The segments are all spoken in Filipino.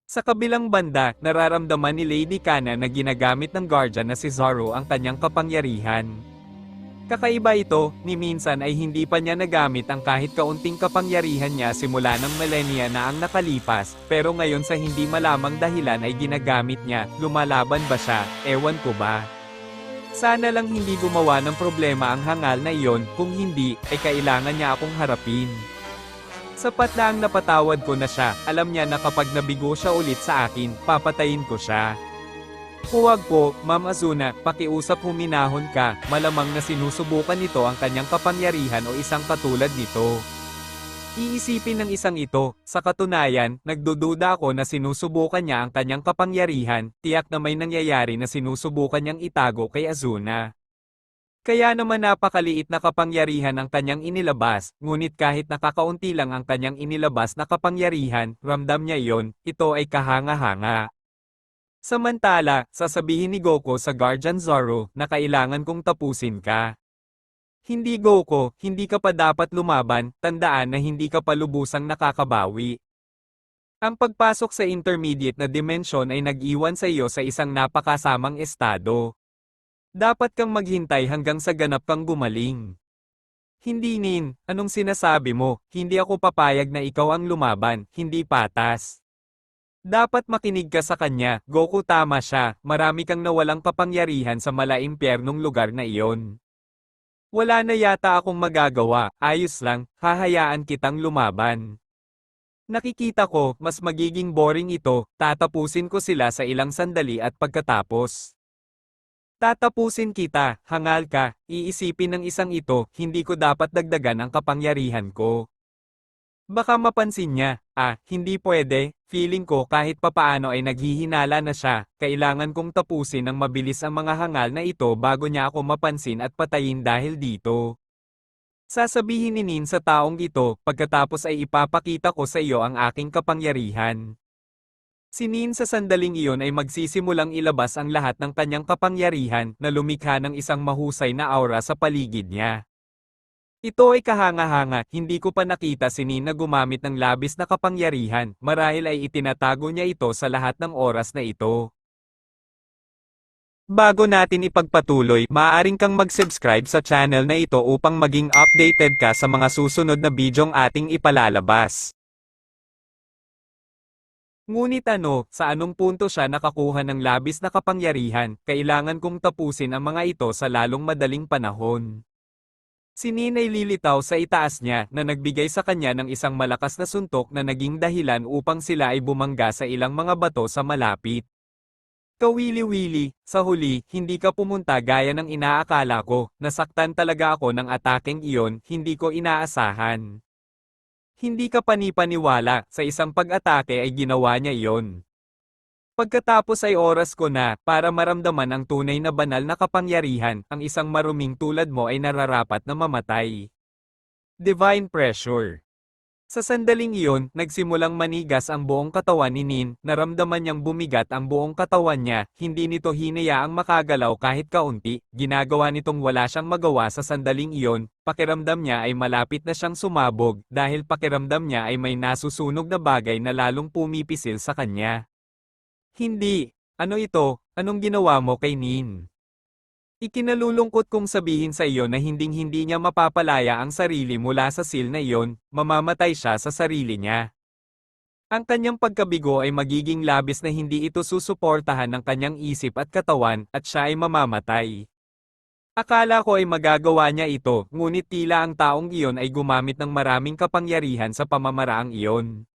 Sa kabilang banda, nararamdaman ni Lady Kana na ginagamit ng Guardian na si Zoro ang kanyang kapangyarihan. Kakaiba ito, ni minsan ay hindi pa niya nagamit ang kahit kaunting kapangyarihan niya simula ng millennia na ang nakalipas, pero ngayon sa hindi malamang dahilan ay ginagamit niya, lumalaban ba siya, ewan ko ba. Sana lang hindi gumawa ng problema ang hangal na iyon, kung hindi, ay kailangan niya akong harapin. Sapat na ang napatawad ko na siya, alam niya na kapag nabigo siya ulit sa akin, papatayin ko siya. Huwag po, Ma'am Azuna, pakiusap huminahon ka, malamang na sinusubukan nito ang kanyang kapangyarihan o isang katulad nito. Iisipin ng isang ito, sa katunayan, nagdududa ako na sinusubukan niya ang kanyang kapangyarihan, tiyak na may nangyayari na sinusubukan niyang itago kay Azuna. Kaya naman napakaliit na kapangyarihan ang kanyang inilabas, ngunit kahit nakakaunti lang ang kanyang inilabas na kapangyarihan, ramdam niya iyon, ito ay kahanga-hanga. Samantala, sasabihin ni Goku sa Guardian Zoro na kailangan kong tapusin ka. Hindi Goku, hindi ka pa dapat lumaban, tandaan na hindi ka pa lubusang nakakabawi. Ang pagpasok sa intermediate na dimensyon ay nag-iwan sa iyo sa isang napakasamang estado. Dapat kang maghintay hanggang sa ganap kang gumaling. Hindi Nin, anong sinasabi mo, hindi ako papayag na ikaw ang lumaban, hindi patas. Dapat makinig ka sa kanya, Goku tama siya, marami kang nawalang kapangyarihan sa malaimpyernong lugar na iyon. Wala na yata akong magagawa, ayos lang, hahayaan kitang lumaban. Nakikita ko, mas magiging boring ito, tatapusin ko sila sa ilang sandali at pagkatapos. Tatapusin kita, hangal ka, iisipin ng isang ito, hindi ko dapat dagdagan ang kapangyarihan ko. Baka mapansin niya, hindi pwede, feeling ko kahit papaano ay naghihinala na siya, kailangan kong tapusin ng mabilis ang mga hangal na ito bago niya ako mapansin at patayin dahil dito. Sasabihin ni Nin sa taong ito, pagkatapos ay ipapakita ko sa iyo ang aking kapangyarihan. Si Nin sa sandaling iyon ay magsisimulang ilabas ang lahat ng kanyang kapangyarihan na lumikha ng isang mahusay na aura sa paligid niya. Ito ay kahanga-hanga, hindi ko pa nakita si Nin na gumamit ng labis na kapangyarihan, marahil ay itinatago niya ito sa lahat ng oras na ito. Bago natin ipagpatuloy, maaaring kang mag-subscribe sa channel na ito upang maging updated ka sa mga susunod na bidyong ating ipalalabas. Ngunit sa anong punto siya nakakuha ng labis na kapangyarihan, kailangan kong tapusin ang mga ito sa lalong madaling panahon. Si Nin ay lilitaw sa itaas niya na nagbigay sa kanya ng isang malakas na suntok na naging dahilan upang sila ay bumangga sa ilang mga bato sa malapit. Kawili-wili, sa huli, hindi ka pumunta gaya ng inaakala ko, nasaktan talaga ako ng atakeng iyon, hindi ko inaasahan. Hindi ka panipaniwala, sa isang pag-atake ay ginawa niya iyon. Pagkatapos ay oras ko na, para maramdaman ang tunay na banal na kapangyarihan, ang isang maruming tulad mo ay nararapat na mamatay. Divine Pressure. Sa sandaling iyon, nagsimulang manigas ang buong katawan ni Nin, naramdaman niyang bumigat ang buong katawan niya, hindi nito hinayaang makagalaw kahit kaunti, ginagawa nitong wala siyang magawa sa sandaling iyon, pakiramdam niya ay malapit na siyang sumabog, dahil pakiramdam niya ay may nasusunog na bagay na lalong pumipisil sa kanya. Hindi, ano ito, anong ginawa mo kay Nin? Ikinalulungkot kong sabihin sa iyo na hinding-hindi niya mapapalaya ang sarili mula sa seal na iyon, mamamatay siya sa sarili niya. Ang kanyang pagkabigo ay magiging labis na hindi ito susuportahan ng kanyang isip at katawan, at siya ay mamamatay. Akala ko ay magagawa niya ito, ngunit tila ang taong iyon ay gumamit ng maraming kapangyarihan sa pamamaraang iyon.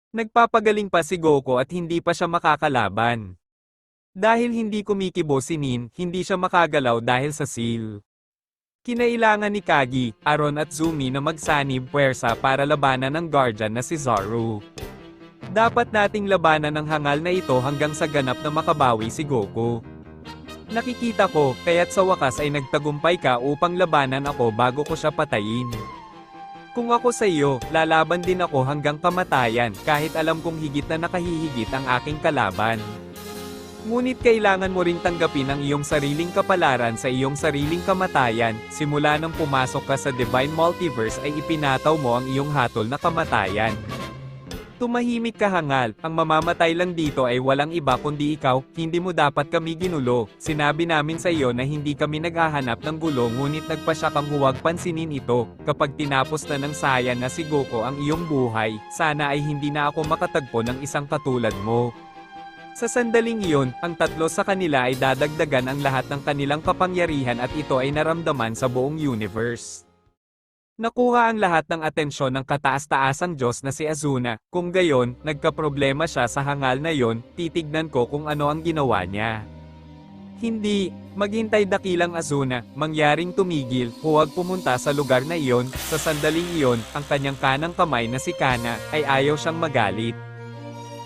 Nagpapagaling pa si Goku at hindi pa siya makakalaban. Dahil hindi kumikibo si Nin, hindi siya makagalaw dahil sa seal. Kinailangan ni Kagi, Aron at Zumi na magsanib puwersa para labanan ng Guardian na si Zoro. Dapat nating labanan ang hangal na ito hanggang sa ganap na makabawi si Goku. Nakikita ko, kaya't sa wakas ay nagtagumpay ka upang labanan ako bago ko siya patayin. Kung ako sa iyo, lalaban din ako hanggang kamatayan, kahit alam kong higit na nakahihigit ang aking kalaban. Ngunit kailangan mo ring tanggapin ang iyong sariling kapalaran sa iyong sariling kamatayan, simula nang pumasok ka sa Divine Multiverse ay ipinataw mo ang iyong hatol na kamatayan. Tumahimik ka hangal, ang mamamatay lang dito ay walang iba kundi ikaw, hindi mo dapat kami ginulo. Sinabi namin sa iyo na hindi kami naghahanap ng gulo ngunit nagpasya kang huwag pansinin ito. Kapag tinapos na ng saya na si Goku ang iyong buhay, sana ay hindi na ako makatagpo ng isang katulad mo. Sa sandaling iyon, ang tatlo sa kanila ay dadagdagan ang lahat ng kanilang kapangyarihan at ito ay naramdaman sa buong universe. Nakuha ang lahat ng atensyon ng kataas-taasang Diyos na si Azuna, kung gayon, nagkaproblema siya sa hangal na yon, titignan ko kung ano ang ginawa niya. Hindi, maghintay dakilang Azuna, mangyaring tumigil, huwag pumunta sa lugar na iyon, sa sandaling iyon, ang kanyang kanang kamay na si Kana, ay ayaw siyang magalit.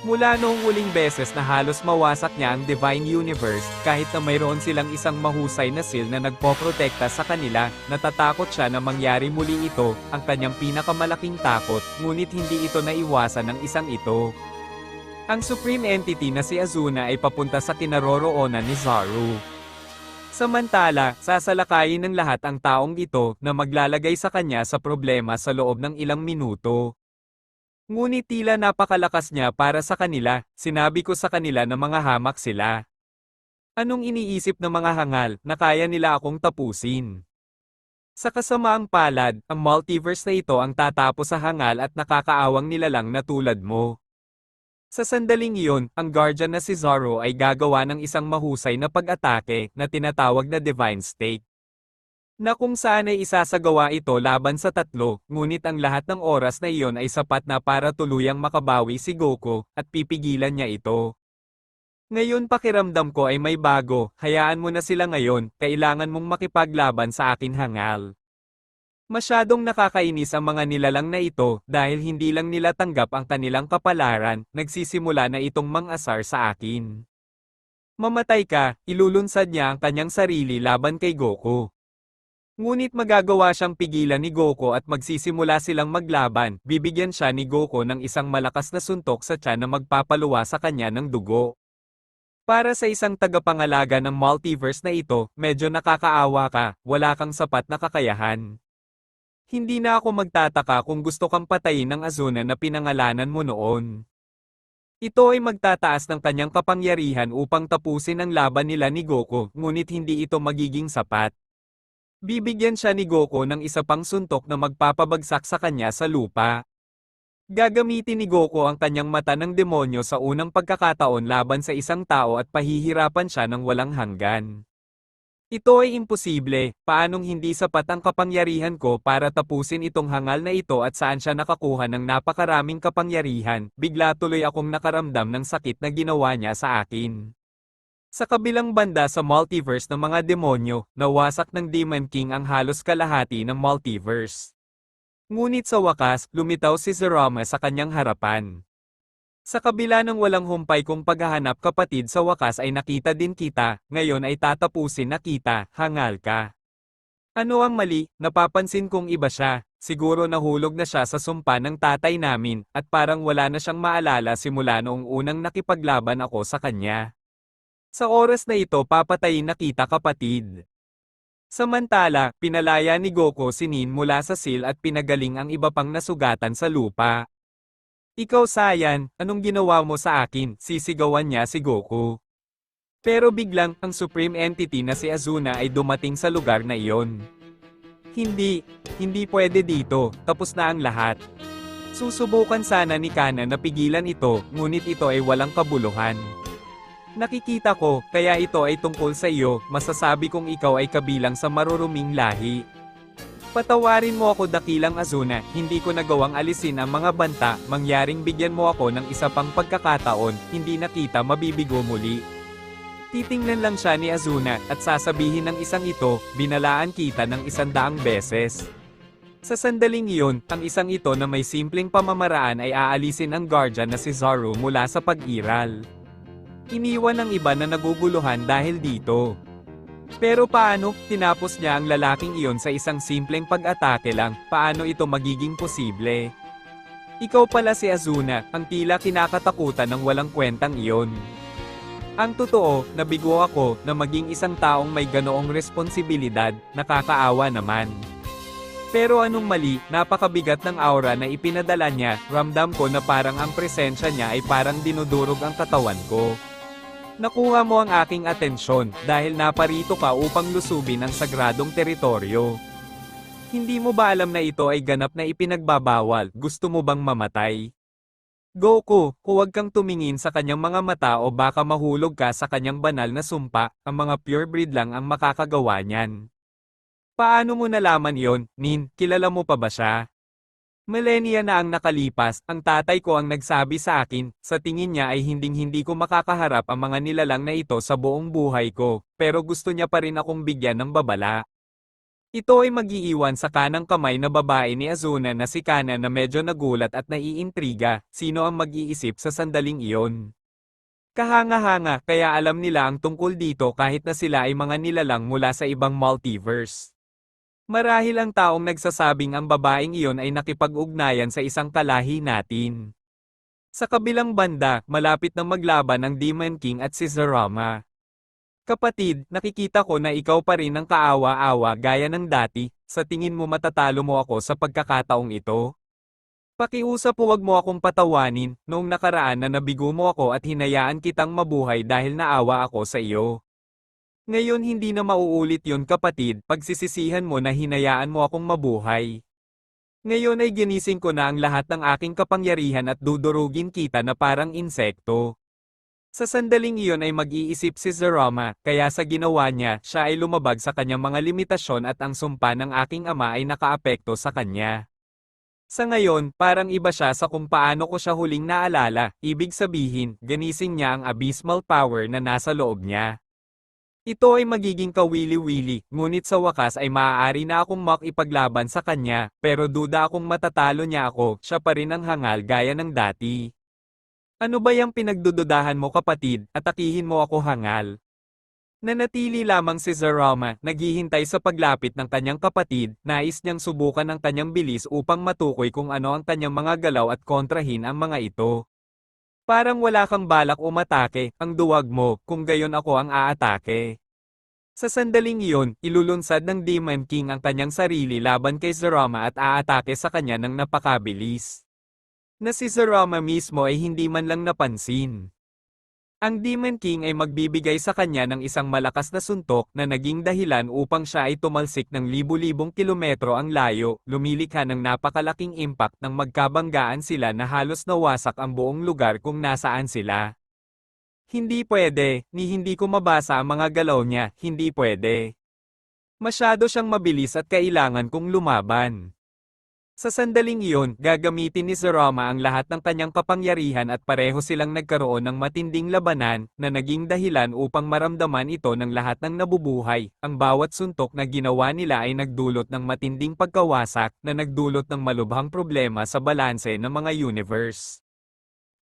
Mula noong huling beses na halos mawasak niya ang Divine Universe, kahit na mayroon silang isang mahusay na seal na nagpoprotekta sa kanila, natatakot siya na mangyari muli ito, ang kanyang pinakamalaking takot, ngunit hindi ito naiwasan ng isang ito. Ang Supreme Entity na si Azuna ay papunta sa kinaroroonan ni Zaru. Samantala, sasalakayin ng lahat ang taong ito na maglalagay sa kanya sa problema sa loob ng ilang minuto. Ngunit tila napakalakas niya para sa kanila, sinabi ko sa kanila na mga hamak sila. Anong iniisip ng mga hangal na kaya nila akong tapusin? Sa kasamaang palad, ang multiverse na ito ang tatapos sa hangal at nakakaawang nilalang na tulad mo. Sa sandaling iyon, ang guardian na si Zoro ay gagawa ng isang mahusay na pag-atake na tinatawag na Divine Stake. Na kung saan ay isasagawa ito laban sa tatlo, ngunit ang lahat ng oras na iyon ay sapat na para tuluyang makabawi si Goku, at pipigilan niya ito. Ngayon pakiramdam ko ay may bago, hayaan mo na sila ngayon, kailangan mong makipaglaban sa akin hangal. Masyadong nakakainis ang mga nilalang na ito, dahil hindi lang nila tanggap ang kanilang kapalaran, nagsisimula na itong mang-asar sa akin. Mamatay ka, ilulunsad niya ang kanyang sarili laban kay Goku. Ngunit magagawa siyang pigilan ni Goku at magsisimula silang maglaban, bibigyan siya ni Goku ng isang malakas na suntok sa tiyan na magpapaluwa sa kanya ng dugo. Para sa isang tagapangalaga ng multiverse na ito, medyo nakakaawa ka, wala kang sapat na kakayahan. Hindi na ako magtataka kung gusto kang patayin ng Azuna na pinangalanan mo noon. Ito ay magtataas ng kanyang kapangyarihan upang tapusin ang laban nila ni Goku, ngunit hindi ito magiging sapat. Bibigyan siya ni Goku ng isa pang suntok na magpapabagsak sa kanya sa lupa. Gagamitin ni Goku ang kanyang mata ng demonyo sa unang pagkakataon laban sa isang tao at pahihirapan siya ng walang hanggan. Ito ay imposible, paanong hindi sapat ang kapangyarihan ko para tapusin itong hangal na ito at saan siya nakakuha ng napakaraming kapangyarihan, bigla tuloy akong nakaramdam ng sakit na ginawa niya sa akin. Sa kabilang banda sa multiverse ng mga demonyo, nawasak ng Demon King ang halos kalahati ng multiverse. Ngunit sa wakas, lumitaw si Zerama sa kanyang harapan. Sa kabila ng walang humpay kong paghahanap kapatid sa wakas ay nakita din kita, ngayon ay tatapusin na kita, hangal ka. Ano ang mali? Napapansin kong iba siya, siguro nahulog na siya sa sumpa ng tatay namin, at parang wala na siyang maalala simula noong unang nakipaglaban ako sa kanya. Sa oras na ito papatayin na kita kapatid. Samantala, pinalaya ni Goku si Nin mula sa seal at pinagaling ang iba pang nasugatan sa lupa. Ikaw Saiyan, anong ginawa mo sa akin? Sisigawan niya si Goku. Pero biglang, ang Supreme Entity na si Azuna ay dumating sa lugar na iyon. Hindi pwede dito, tapos na ang lahat. Susubukan sana ni Kana na pigilan ito, ngunit ito ay walang kabuluhan. Nakikita ko, kaya ito ay tungkol sa iyo, masasabi kong ikaw ay kabilang sa maruruming lahi. Patawarin mo ako dakilang Azuna, hindi ko nagawang alisin ang mga banta, mangyaring bigyan mo ako ng isa pang pagkakataon, hindi na kita mabibigo muli. Titingnan lang siya ni Azuna, at sasabihin ng isang ito, binalaan kita ng 100 beses. Sa sandaling iyon, ang isang ito na may simpleng pamamaraan ay aalisin ang guardian na si Zaru mula sa pag-iral. Iniwan ng iba na naguguluhan dahil dito. Pero paano, tinapos niya ang lalaking iyon sa isang simpleng pag-atake lang, paano ito magiging posible? Ikaw pala si Azuna, ang tila kinakatakutan ng walang kwentang iyon. Ang totoo, nabigo ako na maging isang taong may ganoong responsibilidad, nakakaawa naman. Pero anong mali, napakabigat ng aura na ipinadala niya, ramdam ko na parang ang presensya niya ay parang dinudurog ang katawan ko. Nakuha mo ang aking atensyon, dahil naparito ka upang lusubin ang sagradong teritoryo. Hindi mo ba alam na ito ay ganap na ipinagbabawal, gusto mo bang mamatay? Goku, huwag kang tumingin sa kanyang mga mata o baka mahulog ka sa kanyang banal na sumpa, ang mga purebred lang ang makakagawa niyan. Paano mo nalaman yon, Nin, kilala mo pa ba siya? Millennia na ang nakalipas, ang tatay ko ang nagsabi sa akin, sa tingin niya ay hinding-hindi ko makakaharap ang mga nilalang na ito sa buong buhay ko, pero gusto niya pa rin akong bigyan ng babala. Ito ay mag-iiwan sa kanang kamay na babae ni Azuna na si Kana na medyo nagulat at naiintriga, sino ang mag-iisip sa sandaling iyon. Kahanga-hanga, kaya alam nila ang tungkol dito kahit na sila ay mga nilalang mula sa ibang multiverse. Marahil ang taong nagsasabing ang babaeng iyon ay nakipag-ugnayan sa isang kalahi natin. Sa kabilang banda, malapit na maglaban ang Demon King at si Zerama. Kapatid, nakikita ko na ikaw pa rin ang kaawa-awa gaya ng dati, sa tingin mo matatalo mo ako sa pagkakataong ito? Pakiusap huwag mo akong patawanin, noong nakaraan na nabigo mo ako at hinayaan kitang mabuhay dahil naawa ako sa iyo. Ngayon hindi na mauulit yon kapatid, pagsisisihan mo na hinayaan mo akong mabuhay. Ngayon ay ginising ko na ang lahat ng aking kapangyarihan at dudurugin kita na parang insekto. Sa sandaling iyon ay mag-iisip si Zerama, kaya sa ginawa niya, siya ay lumabag sa kanyang mga limitasyon at ang sumpa ng aking ama ay nakaapekto sa kanya. Sa ngayon, parang iba siya sa kung paano ko siya huling naalala, ibig sabihin, ganising niya ang abysmal power na nasa loob niya. Ito ay magiging kawili-wili, ngunit sa wakas ay maaari na akong makipaglaban sa kanya, pero duda akong matatalo niya ako, siya pa rin ang hangal gaya ng dati. Ano ba yung pinagdududahan mo kapatid, atakihin mo ako hangal? Nanatili lamang si Zerama, naghihintay sa paglapit ng kanyang kapatid, nais niyang subukan ang kanyang bilis upang matukoy kung ano ang kanyang mga galaw at kontrahin ang mga ito. Parang wala kang balak umatake, ang duwag mo, kung gayon ako ang aatake. Sa sandaling iyon, ilulunsad ng Demon King ang kanyang sarili laban kay Zerama at aatake sa kanya ng napakabilis. Na si Zerama mismo ay hindi man lang napansin. Ang Demon King ay magbibigay sa kanya ng isang malakas na suntok na naging dahilan upang siya ay tumalsik ng libu-libong kilometro ang layo, lumilikha ng napakalaking impact nang magkabanggaan sila na halos nawasak ang buong lugar kung nasaan sila. Hindi pwede, ni hindi ko mabasa ang mga galaw niya, hindi pwede. Masyado siyang mabilis at kailangan kong lumaban. Sa sandaling iyon, gagamitin ni Zerama ang lahat ng kanyang kapangyarihan at pareho silang nagkaroon ng matinding labanan, na naging dahilan upang maramdaman ito ng lahat ng nabubuhay. Ang bawat suntok na ginawa nila ay nagdulot ng matinding pagkawasak, na nagdulot ng malubhang problema sa balanse ng mga universe.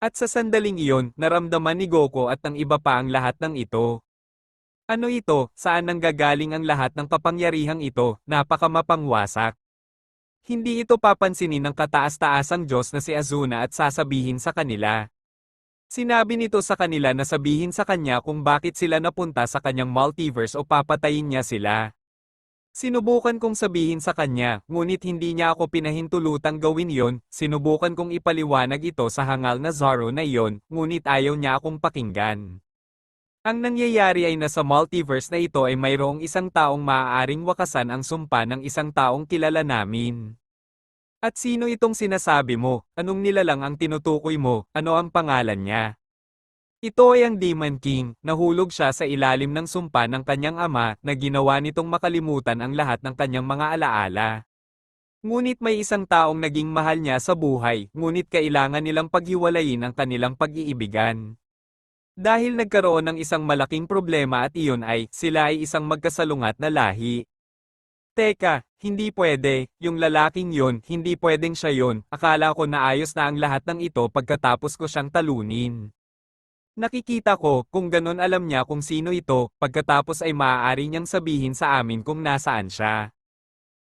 At sa sandaling iyon, naramdaman ni Goku at ng iba pa ang lahat ng ito. Ano ito, saan nanggagaling ang lahat ng kapangyarihang ito, napakamapangwasak? Hindi ito papansinin ng kataas-taasang Diyos na si Azuna at sasabihin sa kanila. Sinabi nito sa kanila na sabihin sa kanya kung bakit sila napunta sa kanyang multiverse o papatayin niya sila. Sinubukan kong sabihin sa kanya, ngunit hindi niya ako pinahintulutang gawin yon, sinubukan kong ipaliwanag ito sa hangal na Zoro na iyon, ngunit ayaw niya akong pakinggan. Ang nangyayari ay nasa multiverse na ito ay mayroong isang taong maaaring wakasan ang sumpa ng isang taong kilala namin. At sino itong sinasabi mo? Anong nilalang ang tinutukoy mo? Ano ang pangalan niya? Ito ay ang Demon King, nahulog siya sa ilalim ng sumpa ng kanyang ama na ginawa nitong makalimutan ang lahat ng kanyang mga alaala. Ngunit may isang taong naging mahal niya sa buhay, ngunit kailangan nilang paghiwalayin ang kanilang pag-iibigan. Dahil nagkaroon ng isang malaking problema at iyon ay, sila ay isang magkasalungat na lahi. Teka, hindi pwede, yung lalaking yon, hindi pwedeng siya yon, akala ko na ayos na ang lahat ng ito pagkatapos ko siyang talunin. Nakikita ko, kung ganon alam niya kung sino ito, pagkatapos ay maaari niyang sabihin sa amin kung nasaan siya.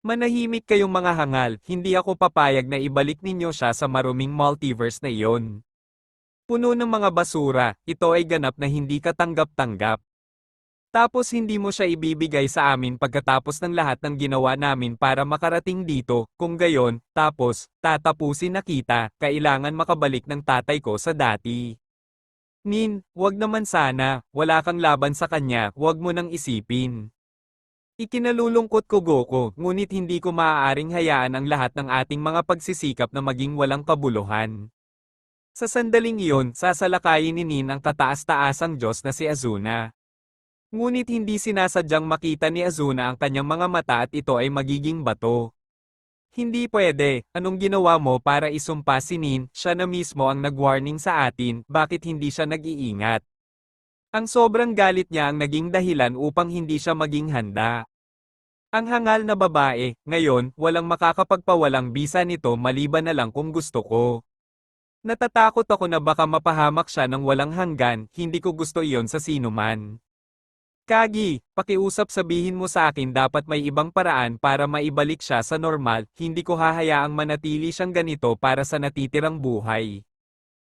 Manahimik kayong mga hangal, hindi ako papayag na ibalik ninyo siya sa maruming multiverse na iyon. Puno ng mga basura, ito ay ganap na hindi katanggap-tanggap. Tapos hindi mo siya ibibigay sa amin pagkatapos ng lahat ng ginawa namin para makarating dito, kung gayon, tapos, tatapusin na kita, kailangan makabalik ng tatay ko sa dati. Nin, wag naman sana, wala kang laban sa kanya, wag mo nang isipin. Ikinalulungkot ko Goku, ngunit hindi ko maaaring hayaan ang lahat ng ating mga pagsisikap na maging walang kabuluhan. Sa sandaling iyon, sasalakayin ni Nin ang kataas-taasang Diyos na si Azuna. Ngunit hindi sinasadyang makita ni Azuna ang kanyang mga mata at ito ay magiging bato. Hindi pwede, anong ginawa mo para isumpa si Nin, siya na mismo ang nag-warning sa atin, bakit hindi siya nag-iingat? Ang sobrang galit niya ang naging dahilan upang hindi siya maging handa. Ang hangal na babae, ngayon, walang makakapagpawalang bisa nito maliban na lang kung gusto ko. Natatakot ako na baka mapahamak siya ng walang hanggan, hindi ko gusto iyon sa sinuman. Kagi, pakiusap sabihin mo sa akin dapat may ibang paraan para maibalik siya sa normal, hindi ko hahayaang manatili siyang ganito para sa natitirang buhay.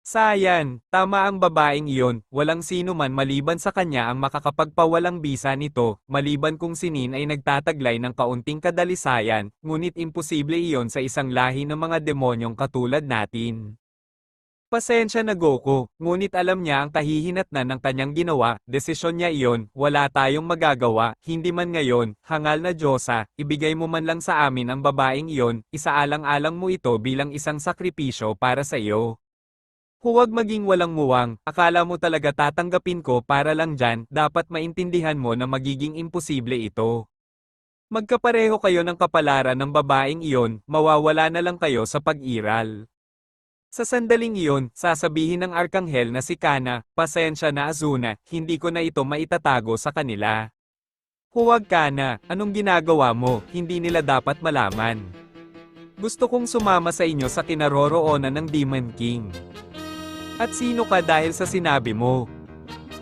Sayan, tama ang babaeng iyon, walang sino man maliban sa kanya ang makakapagpawalang bisa nito, maliban kung si Nin ay nagtataglay ng kaunting kadalisayan, ngunit imposible iyon sa isang lahi ng mga demonyong katulad natin. Pasensya na Goku, ngunit alam niya ang kahihinatnan ng kanyang ginawa, desisyon niya iyon, wala tayong magagawa, hindi man ngayon, hangal na Diyosa, ibigay mo man lang sa amin ang babaeng iyon, isaalang-alang mo ito bilang isang sakripisyo para sa iyo. Huwag maging walang muwang, akala mo talaga tatanggapin ko para lang dyan, dapat maintindihan mo na magiging imposible ito. Magkapareho kayo ng kapalaran ng babaeng iyon, mawawala na lang kayo sa pag-iral. Sa sandaling iyon, sasabihin ng Arkanghel na si Kana, pasensya na Azuna, hindi ko na ito maitatago sa kanila. Huwag Kana, anong ginagawa mo, hindi nila dapat malaman. Gusto kong sumama sa inyo sa kinaroroonan ng Demon King. At sino ka dahil sa sinabi mo?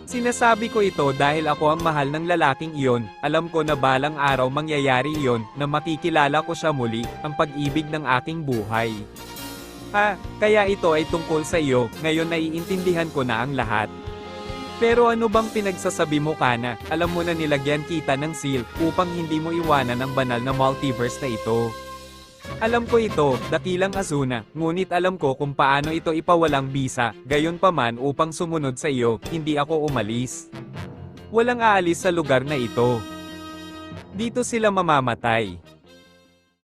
Sinasabi ko ito dahil ako ang mahal ng lalaking iyon, alam ko na balang araw mangyayari iyon, na makikilala ko siya muli, ang pag-ibig ng aking buhay. Kaya ito ay tungkol sa iyo, ngayon naiintindihan ko na ang lahat. Pero ano bang pinagsasabi mo Kana, alam mo na nilagyan kita ng seal, upang hindi mo iwanan ang banal na multiverse na ito. Alam ko ito, dakilang Azuna, ngunit alam ko kung paano ito ipawalang bisa, gayon pa man upang sumunod sa iyo, hindi ako umalis. Walang aalis sa lugar na ito. Dito sila mamamatay.